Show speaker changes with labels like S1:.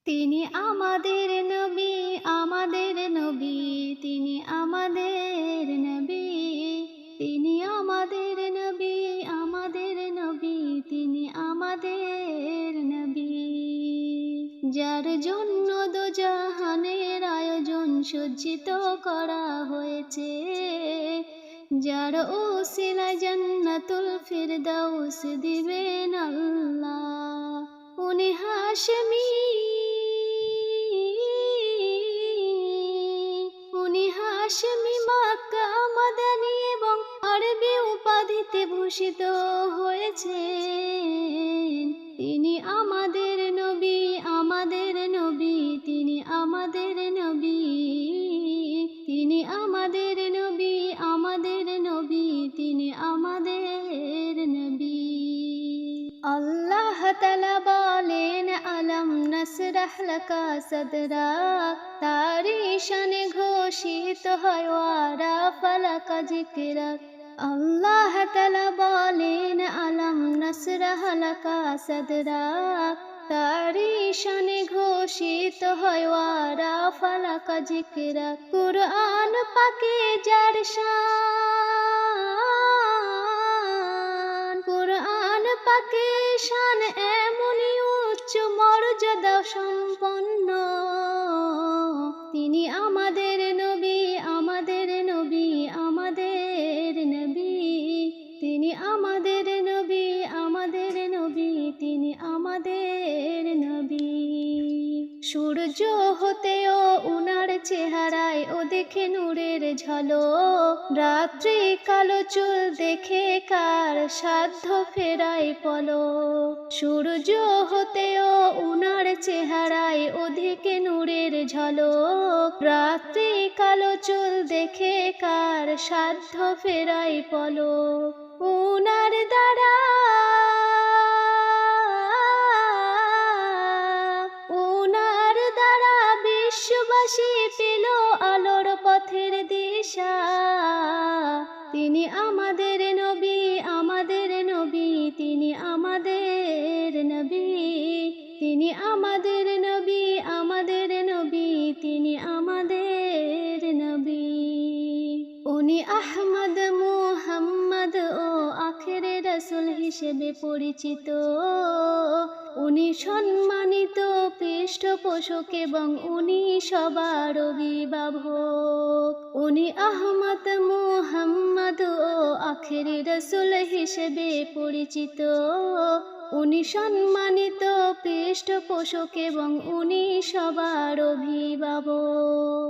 S1: তিনি আমাদের নবী, আমাদের নবী, তিনি আমাদের নবী, তিনি আমাদের নবী, আমাদের নবী, তিনি আমাদের নবী। যার জন্য দোজাহানের আয়োজন সজ্জিত করা হয়েছে, যার ওসিলায় জান্নাতুল ফিরদাউস দিবেন আল্লাহ। উনি হাশেমি, উনি হাশেমি, মক্কা মাদানী এবং আরবি উপাধিতে ভূষিত হয়েছেন। তিনি আমাদের নবী, আমাদের নবী, তিনি আমাদের নবী, তিনি আমাদের নবী, আমাদের নবী, তিনি আমাদের নবী। আল্লাহ তাআলা বলেন, আলম নাসরাহ লাকা সাদরাক, তারি শানে ঘোষিত হয় ওয়ারাফা লাকা যিকরাক। আল্লাহ তাআলা বলেন, আলম নাসরাহ লাকা সাদরাক, তারি শানে ঘোষিত হয় ওয়ারাফা লাকা যিকরাক। কুরআন পাকে যার শান, কুরআন পাকে শান এমনই উচ্চ মর্যাদা সম্পন্ন। তিনি আমাদের নবী, আমাদের নবী, আমাদের নবী, তিনি আমাদের নবী, আমাদের নবী, তিনি আমাদের নবী। সূর্য হতেও উনার চেহারায় ও দেখে নূরের ঝলক, রাত্রি কালো চুল দেখে কার সাধ্য ফেরাই পলক। সূর্য হতেও উনার চেহারায় ও দেখে নূরের ঝলক, রাত্রি কালো চুল দেখে কার সাধ্য ফেরাই পলক। উনার দ্বারা, উনার দ্বারা বিশ্ববাসী পেল আলোর পথের দিশা। তিনি আমাদের নবী, আমাদের নবী, তিনি আমাদের নবী, তিনি আমাদের নবী, আমাদের নবী, তিনি আমাদের নবী। উনি আহমদ মুহাম্মদ ও আখেরে রাসূল হিসেবে পরিচিত। উনি সম্মানিত পৃষ্ঠপোষক এবং উনি সবার অভিভাবক। উনি আহমদ মুহাম্মদ ও আখেরে রাসূল হিসেবে পরিচিত। উনি সম্মানিত পৃষ্ঠপোষক এবং উনি সবার অভিভাবক।